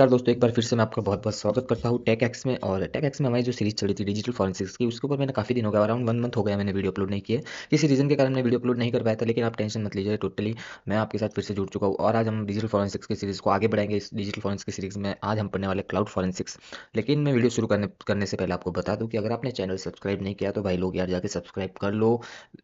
नमस्कार दोस्तों, एक बार फिर से मैं आपका बहुत-बहुत स्वागत करता हूँ टेक एक्स में। और टेक एक्स में हमारी जो सीरीज़ चली थी डिजिटल फॉरेंसिक्स की, उसके ऊपर मैंने काफ़ी दिन हो गया, अराउंड 1 मंथ हो गया मैंने वीडियो अपलोड नहीं किए। किसी रीज़न के कारण मैं वीडियो अपलोड नहीं कर पाया था, लेकिन आप टेंशन मत लीजिए, टोटली मैं आपके साथ फिर से जुड़ चुका हूँ। और आज हम डिजिटल फॉरेंसिक्स की सीरीज़ को आगे बढ़ाएँगे। इस डिजिटल फॉरेंसिक्स की सीरीज़ में आज हम पढ़ने वाले क्लाउड फॉरेंसिक्स। लेकिन मैं वीडियो शुरू करने से पहले आपको बता दूँ कि अगर आपने चैनल सब्सक्राइब नहीं किया तो भाई लोग यार जाके सब्सक्राइब कर लो।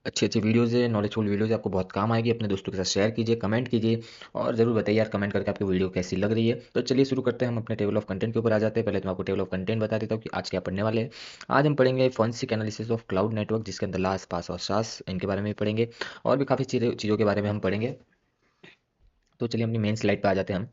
अच्छी-अच्छी वीडियोज़ है, नॉलेजफुल वीडियोज़ है, आपको बहुत काम आएगी। अपने दोस्तों के साथ शेयर कीजिए, कमेंट कीजिए और ज़रूर बताइए यार कमेंट करके आपको वीडियो कैसी लग रही है। तो चलिए शुरू करते हैं, हम अपने टेबल ऑफ कंटेंट के ऊपर आ जाते हैं। पहले तो मैं आपको टेबल ऑफ कंटेंट बता देता हूँ कि आज क्या पढ़ने वाले हैं। आज हम पढ़ेंगे forensic analysis of cloud network, जिसके अंदर लास, पास और सास इनके बारे में भी पढ़ेंगे और भी काफ़ी चीज़ों के बारे में हम पढ़ेंगे। तो चलिए अपनी मेन स्लाइड पर आ जाते हैं हम।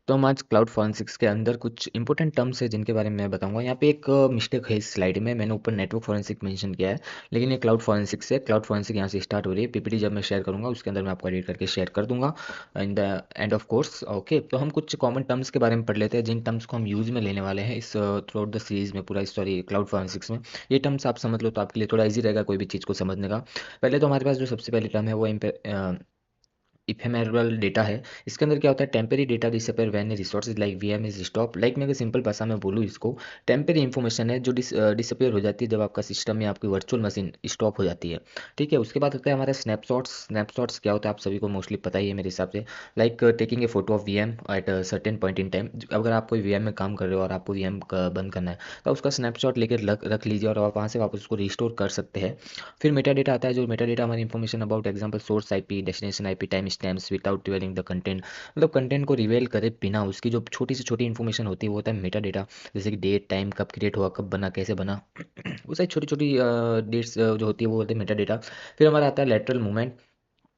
तो हम आज क्लाउड फॉरेंसिक्स के अंदर कुछ इंपॉर्टेंट टर्म्स है जिनके बारे में मैं बताऊंगा। यहाँ पे एक मिस्टेक है इस स्लाइड में, मैंने ऊपर नेटवर्क फॉरेंसिक मेंशन किया है, लेकिन ये क्लाउड फॉरेंसिक्स है। क्लाउड फॉरेंसिक यहाँ से स्टार्ट हो रही है। पीपीटी जब मैं शेयर करूंगा उसके अंदर मैं आपको एडिट करके शेयर कर दूंगा in the end of course. Okay, तो हम कुछ कॉमन टर्म्स के बारे में पढ़ लेते हैं, जिन टर्म्स को हम यूज़ में लेने वाले हैं इस थ्रू आउट द सीरीज में, पूरा सॉरी क्लाउड फॉरेंसिक्स में। ये टर्म्स आप समझ लो तो आपके लिए थोड़ा ईजी रहेगा कोई भी चीज़ को समझने का। पहले तो हमारे पास जो सबसे पहले टर्म है वो इफेमेरल डेटा है। इसके अंदर क्या होता है, temporary data disappear when resources like VM is stop. Like मैं अगर सिंपल भाषा में बोलूँ इसको, टेम्परेरी इंफॉर्मेशन है जो डिसअपेयर हो जाती है जब आपका सिस्टम में आपकी वर्चुअल मशीन स्टॉप हो जाती है। ठीक है, उसके बाद होता है हमारा स्नैपशॉट्स। स्नैपशॉट्स क्या होता है आप सभी को मोस्टली पता ही है मेरे हिसाब से। Like taking a photo of VM at certain point in time. अगर आप कोई वीएम में काम कर रहे हो और आपको वीएम बंद करना है तो उसका स्नैपशॉट लेकर रख लीजिए और आप वहाँ से वापस उसको रिस्टोर कर सकते हैं। फिर मेटा डेटा आता है, जो मेटा डेटा हमारी information about example source IP, destination IP, time stamps without revealing the content. मतलब कंटेंट को रिवेल करे बिना उसकी जो छोटी से छोटी इन्फॉर्मेशन होती है वो होता है मेटा डेटा। जैसे कि डेट, टाइम, कब क्रिएट हुआ, कब बना, कैसे बना, वो सारी छोटी छोटी डेट्स जो होती है वो होती है मेटा डेटा। फिर हमारा आता है लेटरल मूवमेंट।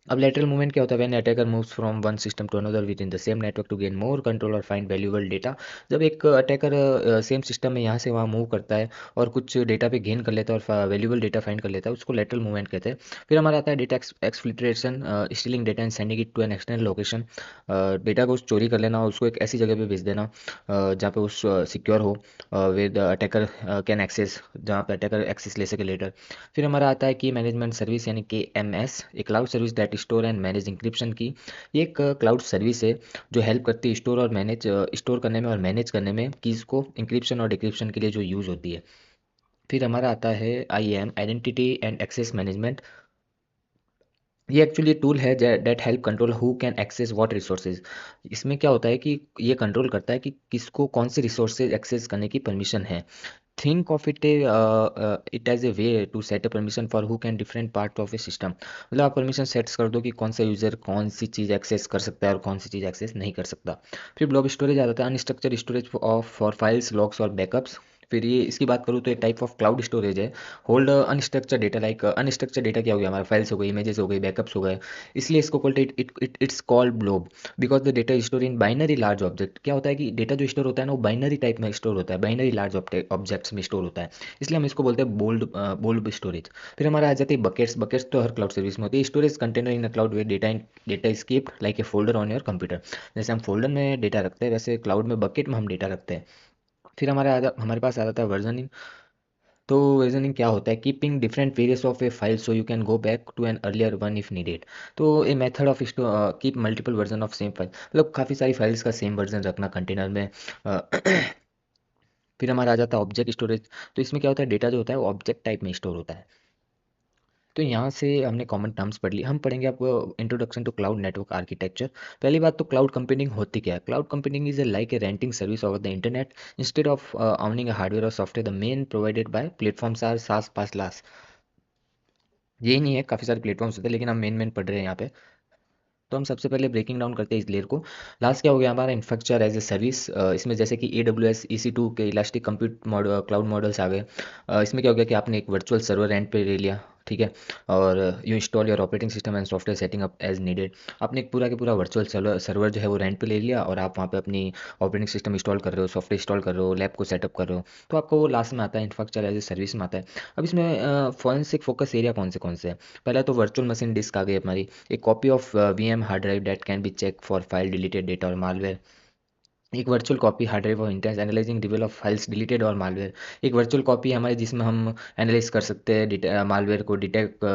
अब लेटरल मूवमेंट क्या होता है, when attacker moves from one system to another within the same network to gain more control और फाइंड वैल्यूएबल डेटा। जब एक अटैकर सेम सिस्टम में यहाँ से वहाँ मूव करता है और कुछ डेटा पे गेन कर लेता है और वैल्यूएबल डेटा फाइंड कर लेता है, उसको लेटरल मूवमेंट कहते हैं। फिर हमारा आता है data exfiltration, stealing data and sending it to an external location. Data को चोरी कर लेना और उसको एक ऐसी जगह पे भेज देना जहाँ पे उस सिक्योर हो, विद अटैकर कैन एक्सेस, जहाँ पे अटैकर एक्सेस ले सके लेटर। फिर हमारा आता है की मैनेजमेंट सर्विस यानी के एम एस, एक cloud service that store and manage encryption की। ये एक क्लाउड सर्विस है जो हेल्प करती है स्टोर और मैनेज, स्टोर करने में और मैनेज करने में कीज़ को इंक्रिप्शन और डिक्रिप्शन के लिए जो यूज़ होती है। फिर हमारा आता है I M identity and access management. ये एक्चुअली टूल है that help control who can access what resources. इसमें क्या होता है कि ये कंट्रोल करता है कि किसको कौन से रिसोर्सेज एक्सेस करने की परमिशन है। Think of it it as a way to set a permission for who can different part of a system. मतलब आप परमिशन सेट्स कर दो कि कौन सा यूज़र कौन सी चीज़ एक्सेस कर सकता है और कौन सी चीज़ एक्सेस नहीं कर सकता। फिर ब्लॉब स्टोरेज आ जाता है, unstructured storage of for files, logs और बैकअप्स। फिर ये इसकी बात करूँ तो एक टाइप ऑफ क्लाउड स्टोरेज है, hold unstructured data. Like unstructured data क्या हो गया, हमारा फाइल्स हो गई, इमेजेस हो गई, बैकअप्स हो गए। इसलिए इसको called it's called blob because the data store in binary large object. क्या होता है कि डेटा जो स्टोर होता है ना वो बाइनरी टाइप में स्टोर होता है, बाइनरी लार्ज ऑब्जेक्ट्स में स्टोर होता है, इसलिए हम इसको बोलते हैं बोल्ड स्टोरेज। फिर हमारा आ जाती है बकेट्स। बकेट्स तो हर क्लाउड सर्विस में होती है, storage container in cloud way data is keeped like a folder on your computer. जैसे हम फोल्डर में डेटा रखते हैं वैसे क्लाउड में बकेट में हम डेटा रखते हैं। फिर हमारे पास आ जाता है वर्जनिंग। तो वर्जनिंग क्या होता है, keeping different various of a file so you can go back to an earlier one if needed. तो a method of keep multiple version of same file, मतलब काफ़ी सारी फाइल्स का सेम वर्जन रखना कंटेनर में। अ, फिर हमारा आ जाता है ऑब्जेक्ट स्टोरेज। तो इसमें क्या होता है, डेटा जो होता है वो ऑब्जेक्ट टाइप में स्टोर होता है। तो यहाँ से हमने कॉमन टर्म्स पढ़ ली। हम पढ़ेंगे आपको introduction to cloud network architecture. पहली बात तो क्लाउड कंप्यूटिंग होती क्या है। Cloud computing is a like a renting service over the internet instead of owning a hardware और software. The main provided by platforms are SaaS PaaS लास। यही नहीं है, काफ़ी सारे प्लेटफॉर्म्स होते हैं लेकिन हम मेन पढ़ रहे हैं यहाँ पे। तो हम सबसे पहले ब्रेकिंग डाउन करते हैं इस लेयर को। लास्ट क्या हो गया हमारा, इंफ्रास्ट्रक्चर एज ए सर्विस। इसमें जैसे कि AWS EC2 के इलास्टिक कंप्यूट क्लाउड मॉडल्स आ गए। इसमें क्या हो गया कि आपने एक वर्चुअल सर्वर रेंट पे ले लिया, ठीक है। और you install your operating system and software setting up as needed. आपने एक पूरा के पूरा वर्चुअल सर्वर जो है वो रेंट पे ले लिया और आप वहाँ पे अपनी ऑपरेटिंग सिस्टम इंस्टॉल कर रहे हो, सॉफ्टवेयर इंस्टॉल कर रहे हो, लैब को सेटअप कर रहे हो, तो आपको वो लास्ट में आता है इंफ्रास्ट्रक्चर एज ए सर्विस में आता है। अब इसमें फॉरेंसिक फोकस एरिया कौन से है? पहला तो वर्चुअल मशीन डिस्क आ गई हमारी, एक copy of VM hard drive that can be check for file deleted data और मालवेयर। एक virtual copy hard drive of intense analysing reveal of files deleted और मालवेयर। एक वर्चुअल कॉपी हमारे जिसमें हम एनालाइज कर सकते हैं मालवेयर को, डिटेक्ट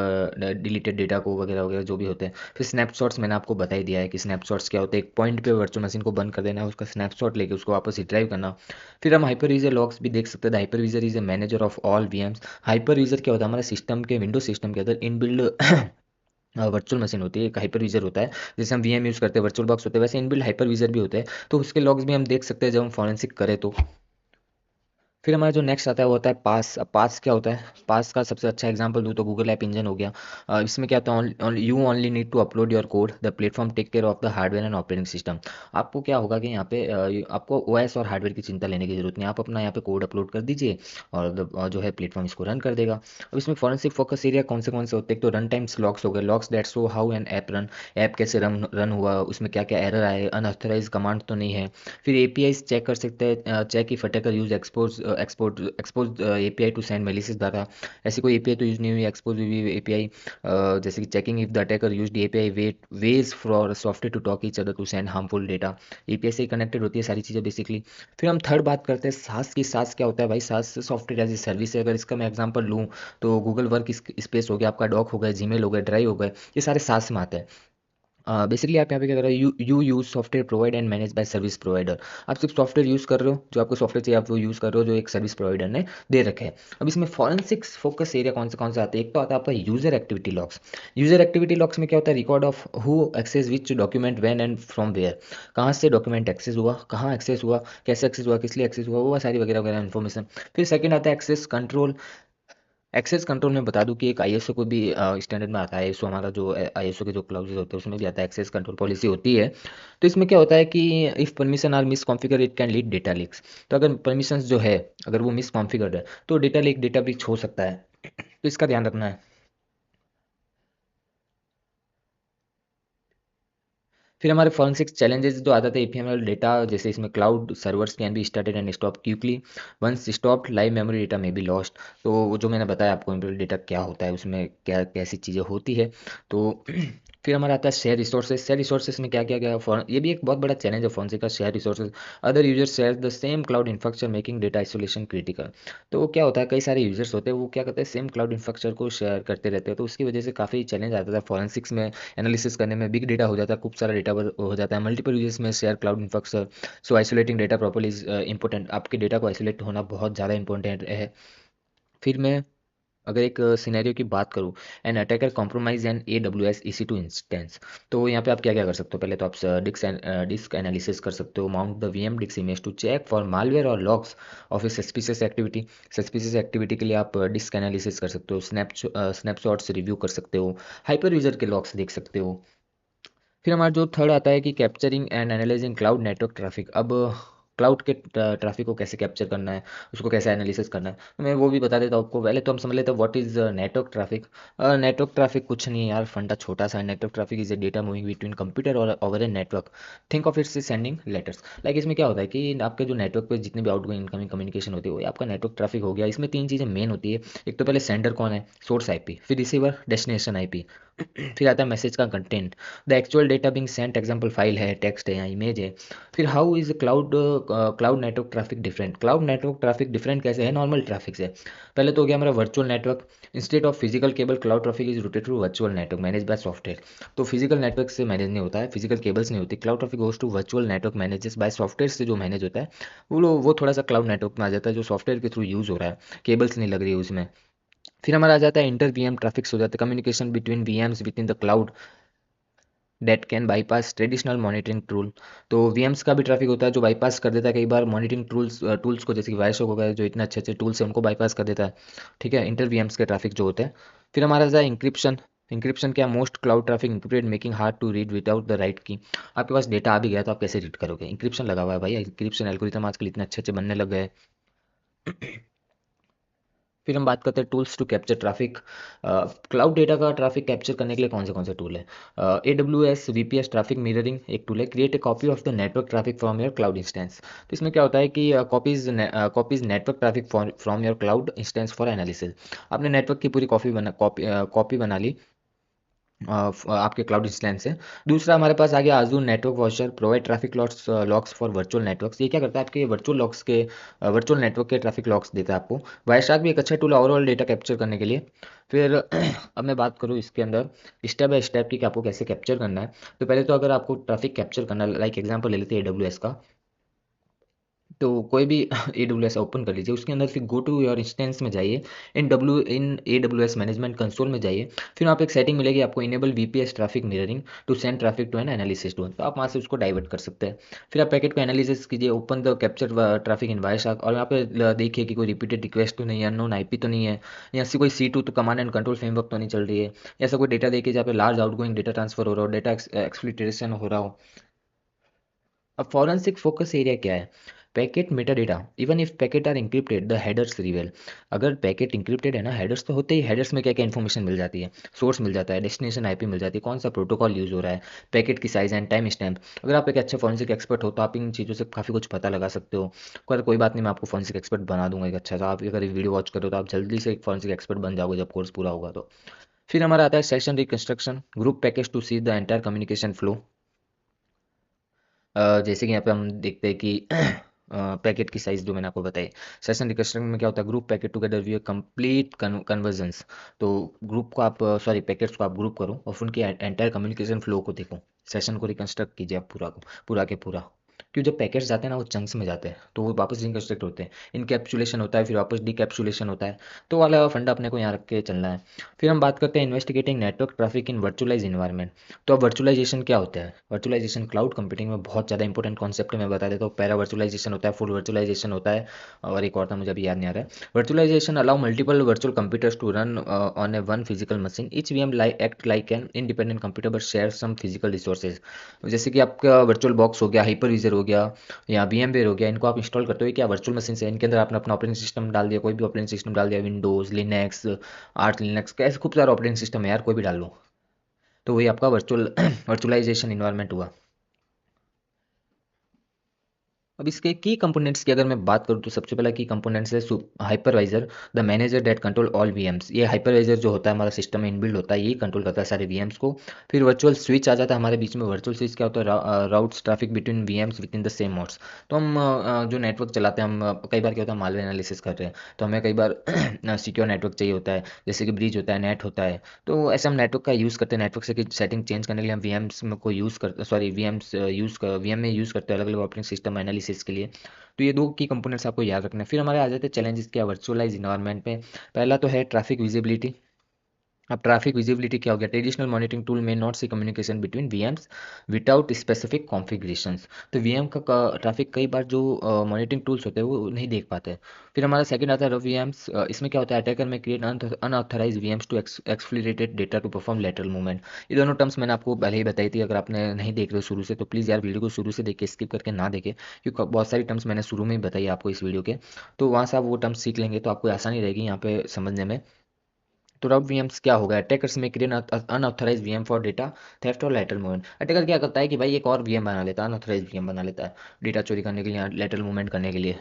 डिलीटेड डेटा को, वगैरह वगैरह जो भी होते हैं। फिर स्नैपशॉट्स मैंने आपको बता ही दिया है कि स्नैपशॉट्स क्या होते हैं। एक पॉइंट पे वर्चुअल मशीन को बंद कर देना है, उसका स्नैपशॉट लेके उसको वापस रिट्राइव करना। फिर हम हाइपरविजर लॉग्स भी देख सकते हैं। Hypervisor is a manager of all VMs. Hypervisor क्या होता है? हमारे सिस्टम के, विंडोज सिस्टम के अंदर इनबिल्ड वर्चुअल मशीन होती है, एक हाइपरविजर होता है। जैसे हम वीएम यूज़ करते हैं, वर्चुअल बॉक्स होते हैं, वैसे इनबिल्ड हाइपरविजर भी होते हैं। तो उसके लॉग्स भी हम देख सकते हैं जब हम फॉरेंसिक करें तो। फिर हमारा जो नेक्स्ट आता है वो होता है पास। अब पास क्या होता है? पास का सबसे अच्छा एग्जांपल दूँ तो गूगल ऐप इंजन हो गया। इसमें क्या होता है? You only need to upload your code, the platform take care of the hardware and operating system. आपको क्या होगा कि यहाँ पे आपको ओएस और हार्डवेयर की चिंता लेने की जरूरत नहीं है। आप अपना यहाँ पे कोड अपलोड कर दीजिए और जो है प्लेटफॉर्म इसको रन कर देगा। अब इसमें फॉरेंसिक फोकस एरिया कौन से होते हैं? एक तो रन टाइम्स लॉग्स हो गए, logs that show how an app run, app कैसे रन हुआ, उसमें क्या क्या एरर आए, अनऑथराइज कमांड तो नहीं है। फिर एपीआई चेक कर सकते हैं, check if attacker use expose API to send malicious data. ऐसी कोई एपीआई तो यूज नहीं हुई, एक्सपोज हुई एपीआई। जैसे कि checking if the attacker use API ways for software to talk each other to send harmful data. API से connected होती है सारी चीज़ें बेसिकली। फिर हम थर्ड बात करते हैं सास की। सास क्या होता है भाई? सास सॉफ्टवेयर एज ए सर्विस है। अगर इसका मैं एग्जांपल लूँ तो गूगल वर्क स्पेस हो गया, आपका डॉक हो गया, जीमेल हो गया, ड्राइव हो गए, ये सारे सास में आते हैं। बेसिकली आप यहाँ पे क्या कर रहे हो? You use software provide and manage by service provider. आप सिर्फ सॉफ्टवेयर यूज़ कर रहे हो, जो आपको सॉफ्टवेयर चाहिए आप वो यूज़ कर रहे हो, जो एक सर्विस प्रोवाइडर ने दे रखे हैं। अब इसमें फॉरेंसिक्स फोकस एरिया कौन से आते हैं? एक तो आता है आपका user activity logs. User activity logs में क्या होता है? Record of who access which document when and from where. कहाँ से डॉक्यूमेंट एक्सेस हुआ, कहाँ एक्सेस हुआ, कैसे एक्सेस हुआ, किस लिए एक्सेस हुआ, वो सारी वगैरह वगैरह इन्फॉर्मेशन। फिर सेकंड आता है एक्सेस कंट्रोल। एक्सेस कंट्रोल में बता दूं कि एक आईएसओ को भी स्टैंडर्ड में आता है। आईएसओ हमारा जो आईएसओ के जो क्लाउजेस होते हैं उसमें भी आता है, एक्सेस कंट्रोल पॉलिसी होती है। तो इसमें क्या होता है कि if permission are misconfigure it can lead data leaks. तो अगर परमिशंस जो है अगर वो मिस कॉन्फ़िगर्ड है तो डेटा लीक, डेटा ब्रीच हो सकता है। तो इसका ध्यान रखना है। फिर हमारे फॉरेंसिक चैलेंजेस जो आता था एपीएमएल डेटा, जैसे इसमें cloud servers can be started and stop quickly, once stopped live memory data may be lost. तो वो जो मैंने बताया आपको एमपीएल डेटा क्या होता है, उसमें क्या कैसी चीज़ें होती है। तो फिर हमारा आता है शेयर रिसोर्सेज। शेयर रिसोर्सेज में क्या क्या क्या ये भी एक बहुत बड़ा चैलेंज है फॉरेंसिक का, share resources. Other users share the same cloud infrastructure making data isolation critical. तो वो क्या होता है, कई सारे यूजर्स होते हैं, वो क्या करते हैं, सेम क्लाउड इंफ्रास्ट्रक्चर को शेयर करते रहते हैं। तो उसकी वजह से काफ़ी चैलेंज आता था फॉरेंसिक्स में, एनालिसिस करने में। बिग डेटा हो जाता है, खूब सारा डेटा हो जाता है, मल्टीपल यूजर्स में share cloud infrastructure. So isolating data properly is important. आपके डेटा को आइसोलेट होना बहुत ज़्यादा इंपॉर्टेंट है। फिर मैं अगर एक सिनेरियो की बात करूँ, an attacker compromise an A W S E C two instance. तो यहाँ पे आप क्या क्या कर सकते हो? पहले तो आप डिस्क एनालिसिस कर सकते हो, mount the V M disk image to check for malware और logs of a suspicious activity. Suspicious activity के लिए आप डिस्क एनालिसिस कर सकते हो, स्नैपशॉट्स रिव्यू कर सकते हो, हाइपर यूजर के लॉग्स देख सकते हो। फिर हमारा जो थर्ड आता है कि capturing and analysing cloud network traffic. अब क्लाउड के ट्रैफिक को कैसे कैप्चर करना है, उसको कैसे एनालिसिस करना है, तो मैं वो भी बता देता हूँ आपको। पहले तो हम समझ लेते हैं what is network traffic. Network traffic कुछ नहीं है यार, फंडा छोटा सा है। Network traffic is a data moving between computer और over a network. Think of it's sending letters. Like इसमें क्या होता है कि आपके जो नेटवर्क पे जितने भी आउटगोइंग इनकमिंग कम्युनिकेशन होती है वो आपका नेटवर्क ट्रैफिक हो गया। इसमें तीन चीज़ें मेन होती है। एक तो पहले सेंडर कौन है, सोर्स आईपी, फिर रिसीवर डेस्टिनेशन आईपी, फिर आता है मैसेज का content, the actual data being sent, example file है, टेक्स्ट है या इमेज है। फिर how is cloud network traffic different. Cloud network traffic different कैसे है नॉर्मल ट्रैफिक से? पहले तो हो गया हमारा virtual network. Instead of physical cable cloud traffic is routed through virtual network manage by software. तो फिजिकल नेटवर्क से मैनेज नहीं होता है, फिजिकल केबल्स नहीं होती। Cloud traffic goes to virtual network manages by software से जो मैनेज होता है वो थोड़ा सा क्लाउड नेटवर्क में आ जाता है, जो सॉफ्टवेयर के थ्रू यूज़ हो रहा है, केबल्स नहीं लग रही है उसमें। फिर हमारा आ जाता है इंटर वीएम ट्रैफिक्स हो जाता है, communication between VMs with in the cloud date can bypass traditional monitoring tool. तो वीएम्स का भी ट्रैफिक होता है जो बाईपास कर देता है कई बार मॉनिटरिंग टूल्स को, जैसे कि वायरशॉक हो गया, जो इतने अच्छे अच्छे टूल्स हैं उनको बाईपास कर देता है। ठीक है, इंटर वीएम्स के ट्रैफिक जो होते हैं। फिर हमारा आता है इंक्रिप्शन। इंक्रिप्शन क्या, most cloud traffic encrypted making hard to read without the right key. आपके पास डेटा आ भी गया तो आप कैसे रीड करोगे? इंक्रिप्शन लगा हुआ है भाई, इंक्रिप्शन एल्गोरिथम आजकल इतने अच्छे अच्छे बनने लग गए हैं। फिर हम बात करते हैं tools to capture traffic. Cloud data का ट्रैफिक कैप्चर करने के लिए कौन से टूल है? AWS VPS ट्रैफिक मिररिंग एक टूल है। Create a copy of the network traffic from your cloud instance. तो इसमें क्या होता है कि copies network traffic from your cloud instance for analysis. आपने नेटवर्क की पूरी कॉपी बना ली आपके क्लाउड इंस्टेंस से। दूसरा हमारे पास आ गया आजूर network watcher provide traffic locks for virtual networks. ये क्या करता है, आपके वर्चुअल नेटवर्क के ट्रैफिक लॉक्स देता है आपको। वायरशार्क भी एक अच्छा टूल है ओवरऑल डेटा कैप्चर करने के लिए। फिर अब मैं बात करूँ इसके अंदर स्टेप बाय स्टेप की कि आपको कैसे कैप्चर करना है। तो पहले तो अगर आपको ट्रैफिक कैप्चर करना है, लाइक एग्जांपल ले लेते हैं AWS का। तो कोई भी AWS ओपन कर लीजिए, उसके अंदर फिर गो टू योर इंस्टेंस में जाइए, इन AWS मैनेजमेंट कंसोल में जाइए। फिर वहाँ पे एक सेटिंग मिलेगी आपको, enable VPS traffic mirroring to send traffic to an analysis tool. तो आप वहाँ से उसको डाइवर्ट कर सकते हैं। फिर आप पैकेट को एनालिसिस कीजिए, open the capture traffic in Wireshark, और यहाँ पे देखिए कि कोई रिपीटेड रिक्वेस्ट तो नहीं है, अननोन IP तो नहीं है, या ऐसी कोई C2 तो कमांड एंड कंट्रोल फ्रेमवर्क तो नहीं चल रही है, ऐसा कोई डेटा देखिए जहाँ पे लार्ज आउटगोइंग डेटा ट्रांसफर हो रहा हो, डेटा एक्सप्लिटेशन हो रहा हो। अब फॉरेंसिक फोकस एरिया क्या है? Packet metadata, even if packet are encrypted the headers reveal. अगर पैकेट इंक्रिप्टेड है ना, हेडर्स तो होते ही, हेडर्स में क्या क्या इन्फॉर्मेशन मिल जाती है, सोर्स मिल जाता है, डेस्टिनेशन IP मिल जाती है, कौन सा प्रोटोकॉल यूज हो रहा है, पैकेट की साइज एंड टाइम स्टैम्प। अगर आप एक अच्छे फॉरेंसिक एक्सपर्ट हो तो आप इन चीज़ों से काफ़ी कुछ पता लगा सकते हो। कोई बात नहीं, मैं आपको फॉरेंसिक एक्सपर्ट बना दूंगा एक अच्छा सा। आप अगर वीडियो वॉच करो तो आप जल्दी से एक फॉरेंसिक एक्सपर्ट बन जाओगे जब कोर्स पूरा होगा तो। फिर हमारा आता है session reconstruction, group package to see the entire communication flow. जैसे कि यहाँ पे हम देखते हैं कि पैकेट की साइज जो मैंने आपको बताई। सेशन रिक्वेस्टिंग में क्या होता है, group packet together view complete convergence. तो ग्रुप को आप सॉरी पैकेट्स को आप ग्रुप करो और फिर उनकी एंटायर कम्युनिकेशन फ्लो को देखो। सेशन को रिकंस्ट्रक्ट कीजिए आप पूरा के पूरा। क्यों, जब पैकेट्स जाते हैं ना वो चंक्स में जाते हैं तो वो वापस रिकंस्ट्रक्ट होते हैं, इनकैप्सुलेशन होता है, फिर वापस डिकैप्सुलेशन होता है। तो वाला फंडा अपने को यहाँ रख के चलना है। फिर हम बात करते हैं investigating network traffic in virtualise environment. तो अब वर्चुअलाइजेशन क्या होता है? वर्चुअलाइजेशन क्लाउड कंप्यूटिंग में बहुत ज़्यादा इंपॉर्टेंट कॉन्सेप्ट है, मैं बता देता हूँ। पैरा वर्चुअलाइजेशन होता है, फुल वर्चुअलाइजेशन होता है, और एक और था मुझे अभी याद नहीं आ रहा है। Virtualisation allow multiple virtual computers to run on a one physical machine, each VM act like an independent computer but share some physical resources. जैसे कि आपका वर्चुअल बॉक्स हो गया, हाइपर हो गया, या VMware हो गया, इनको आप इंस्टॉल करते हो क्या वर्चुअल मशीन से। इनके अंदर आपने अपना ऑपरेटिंग सिस्टम डाल दिया, कोई भी ऑपरेटिंग सिस्टम डाल दिया, विंडोज़, लिनक्स, आर्च लिनक्स, कैसे खूब सारा ऑपरेटिंग सिस्टम है यार, कोई भी डाल लो। तो वही आपका वर्चुअलाइजेशन इन्वायरमेंट हुआ। अब इसके की कंपोनेंट्स की अगर मैं बात करूँ तो सबसे पहला की कंपोनेंट्स है hypervisor, the manager that control all VMs। ये हाइपरवाइजर जो होता है हमारा सिस्टम में इनबिल्ड होता है, यही कंट्रोल करता है सारे VMs को। फिर वर्चुअल स्विच आ जाता है हमारे बीच में। वर्चुअल स्विच क्या होता है, routes traffic between VMs with in the same nodes. तो हम जो नेटवर्क चलाते हैं, हम कई बार क्या होता है मालवेयर एनालिसिस कर रहे हैं तो हमें कई बार सिक्योर नेटवर्क चाहिए होता है, जैसे कि ब्रिज होता है, नेट होता है। तो ऐसे हम नेटवर्क का यूज़ करते हैं, नेटवर्क से की सेटिंग चेंज करने के लिए हम VMs में को यूज़ करते सॉरी VMs VM में यूज़ करते हैं अलग अलग ऑपरेटिंग सिस्टम एनालिसिस के लिए। तो ये दो की कंपोनेंट्स आपको याद रखना है। फिर हमारे आ जाते हैं चैलेंजेस क्या वर्चुअलाइज इन्वायरमेंट में। पहला तो है ट्रैफिक विजिबिलिटी। अब ट्रैफिक विजिबिलिटी क्या हो गया, ट्रेडिशनल मॉनिटरिंग टूल में not see communication between VMs without specific configurations. तो VM का ट्रैफिक कई बार जो मॉनिटरिंग टूल्स होते हैं वो नहीं देख पाते। फिर हमारा सेकंड आता है VMs। इसमें क्या होता है, attacker may create unauthorised VMs to exfiltrated data to perform lateral movement. ये दोनों टर्म्स मैंने आपको पहले ही बताई थी, अगर आपने नहीं देख रहे हो शुरू से तो प्लीज़ यार वीडियो को शुरू से देख के स्किप करके ना देखें, क्योंकि बहुत सारी टर्म्स मैंने शुरू में ही बताई आपको इस वीडियो के। तो वहाँ से आप वो टर्म्स सीख लेंगे तो आपको आसानी रहेगी यहाँ पे समझने में। तो राउट VMs क्या होगा, attackers may create unauthorize VM for data theft और लेटरल मूवमेंट। अटैकर क्या करता है कि भाई एक और VM बना लेता है, अनऑथराइज VM बना लेता है डेटा चोरी करने के लिए, लेटरल मूवमेंट करने के लिए।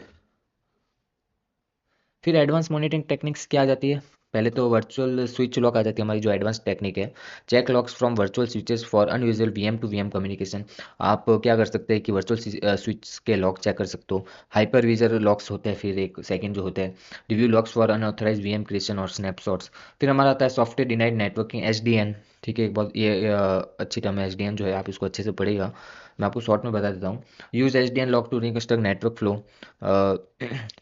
फिर एडवांस मॉनिटरिंग टेक्निक्स क्या आ जाती है, पहले तो वर्चुअल स्विच लॉक आ जाती है हमारी जो एडवांस टेक्निक है। Check logs from virtual switches for unusual VM to VM communication. आप क्या कर सकते हैं कि वर्चुअल स्विच के लॉक चेक कर सकते हो। हाइपर विजर लॉक्स होते हैं, फिर एक सेकंड जो होते हैं review logs for unauthorize VM creation और स्नैपशॉट्स। फिर हमारा आता है सॉफ्टवेयर डिनाइड नेटवर्किंग SDN। ठीक है, एक बहुत ये अच्छी टर्म है SDN जो है, आप इसको अच्छे से पढ़ेगा, मैं आपको शॉर्ट में बता देता हूँ। Use SDN log to reconstruct network flow.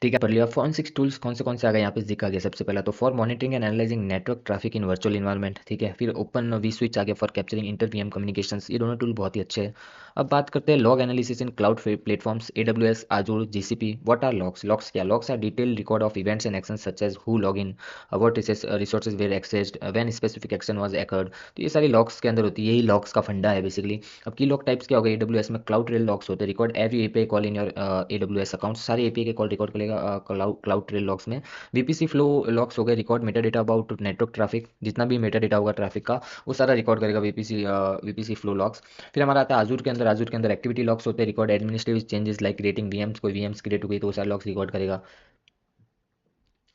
ठीक है, पढ़ लिया। फोरेंसिक्स टूल्स कौन से आ गए यहाँ पे दिखा गया सबसे पहला तो for monitoring and analysing network traffic in virtual environment. ठीक है, फिर ओपन वी स्विच आ गया for capturing inter VM communications. ये दोनों टूल बहुत ही अच्छे हैं। अब बात करते हैं log analysis in cloud platforms AWS Azure GCP। What are logs? Logs क्या, logs are detail record of events and actions such as who log in, what resources were accessed, when specific action was occurred. तो ये सारी logs के अंदर होती है, यही logs का फंडा है बेसिकली। अब की लॉग टाइप्स क्या हो गए, AWS में क्लाउड रेल लॉग्स होते हैं, record every API call in your AWS account. सारे API के कॉल प्रोटोकॉल रिकॉर्ड करेगा क्लाउड ट्रेल लॉग्स में। वीपीसी फ्लो लॉग्स हो गए, record Meta data about network traffic, जितना भी मेटा डेटा होगा ट्रैफिक का वो सारा रिकॉर्ड करेगा वीपीसी फ्लो लॉग्स। फिर हमारा आता है आजूर के अंदर एक्टिविटी लॉग्स होते हैं, record administrative changes like creating VMs, कोई वीएम्स क्रिएट हो गई तो वो सारे लॉग्स रिकॉर्ड करेगा।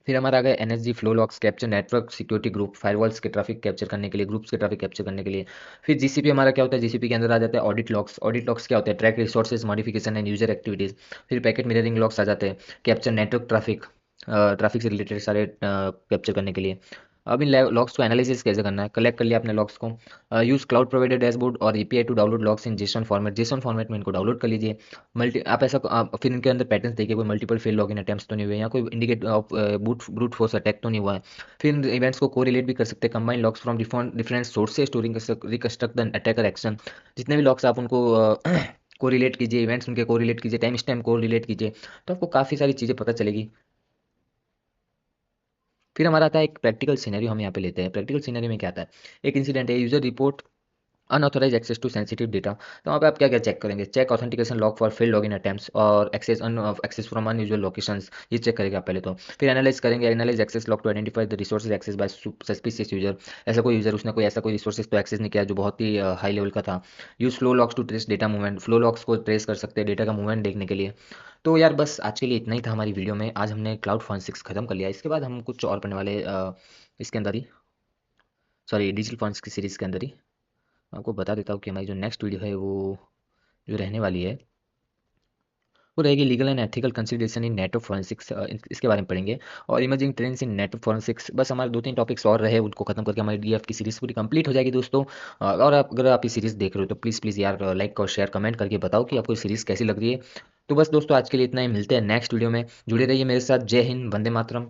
फिर हमारा आ गया NSG flow logs, capture network security group, firewalls के ट्रैफिक कैप्चर करने के लिए, ग्रुप्स के ट्रैफिक कैप्चर करने के लिए। फिर जीसीपी हमारा क्या होता है, जीसीपी के अंदर आ जाता है ऑडिट लॉग्स। ऑडिट लॉग्स क्या होते हैं, track resources modification and user activities. फिर पैकेट मिररिंग लॉग्स आ जाते हैं, कैप्चर नेटवर्क ट्रैफिक, ट्रैफिक से रिलेटेड सारे कैप्चर करने के लिए। अब इन लॉग्स को एनालिसिस कैसे करना है, कलेक्ट कर लिया आपने लॉग्स को, यूज क्लाउड प्रोवाइडेड डैशबोर्ड और API to download logs in JSON format, JSON format में इनको डाउनलोड कर लीजिए। आप ऐसा फिर इनके अंदर पैटर्न्स देखिए, कोई मल्टीपल फेल लॉगिन अटेम्प्ट्स तो नहीं हुए, या कोई indicate of brute force attack तो नहीं हुआ है। फिर इवेंट्स को कोरिलेट भी कर सकते हैं, combine logs from different sources to reconstruct the attacker action. जितने भी लॉग्स आप उनको कोरिलेट कीजिए, इवेंट्स उनके कोरिलेट कीजिए, टाइम स्टैम्प कोरिलेट कीजिए, तो आपको काफ़ी सारी चीज़ें पता चलेगी। फिर हमारा आता है एक प्रैक्टिकल सिनेरियो, हम यहाँ पे लेते हैं। प्रैक्टिकल सिनेरियो में क्या आता है, एक इंसिडेंट है, user report unauthorize access to sensitive data. तो वहाँ पे आप क्या क्या चेक करेंगे, check authentication log for failed login attempts और एक्सेस फ्रॉम अनयूजुअल लोकेशंस, ये चेक करेंगे आप पहले तो। फिर एनालाइज करेंगे, analyse access log to identify the resources access by suspicious user. ऐसा कोई यूजर, उसने कोई ऐसा कोई रिसोर्सेज तो एक्सेस नहीं किया जो बहुत ही हाई लेवल का था। Use flow logs to trace data movement, flow logs को ट्रेस कर सकते हैं डेटा का मूवमेंट देखने के लिए। तो यार बस आज के लिए इतना ही था हमारी वीडियो में। आज हमने क्लाउड फॉरेंसिक्स खत्म कर लिया, इसके बाद हम कुछ और पढ़ने वाले इसके अंदर ही, सॉरी डिजिटल फॉरेंसिक्स की सीरीज़ के अंदर ही। आपको बता देता हूँ कि हमारी जो नेक्स्ट वीडियो है वो जो रहने वाली है वो रहेगी legal and ethical consideration in network forensics, इसके बारे में पढ़ेंगे। और emerging trends in network forensics. बस हमारे 2-3 टॉपिक्स और रहे, उनको खत्म करके हमारी डीएफ की सीरीज़ पूरी कंप्लीट हो जाएगी दोस्तों। और अगर आप ये सीरीज़ देख रहे हो तो प्लीज़ प्लीज़ यार लाइक और शेयर कमेंट करके बताओ कि आपको ये सीरीज़ कैसी लग रही है। तो बस दोस्तों आज के लिए इतना ही, मिलते हैं नेक्स्ट वीडियो में। जुड़े रहिए मेरे साथ। जय हिंद, वंदे मातरम।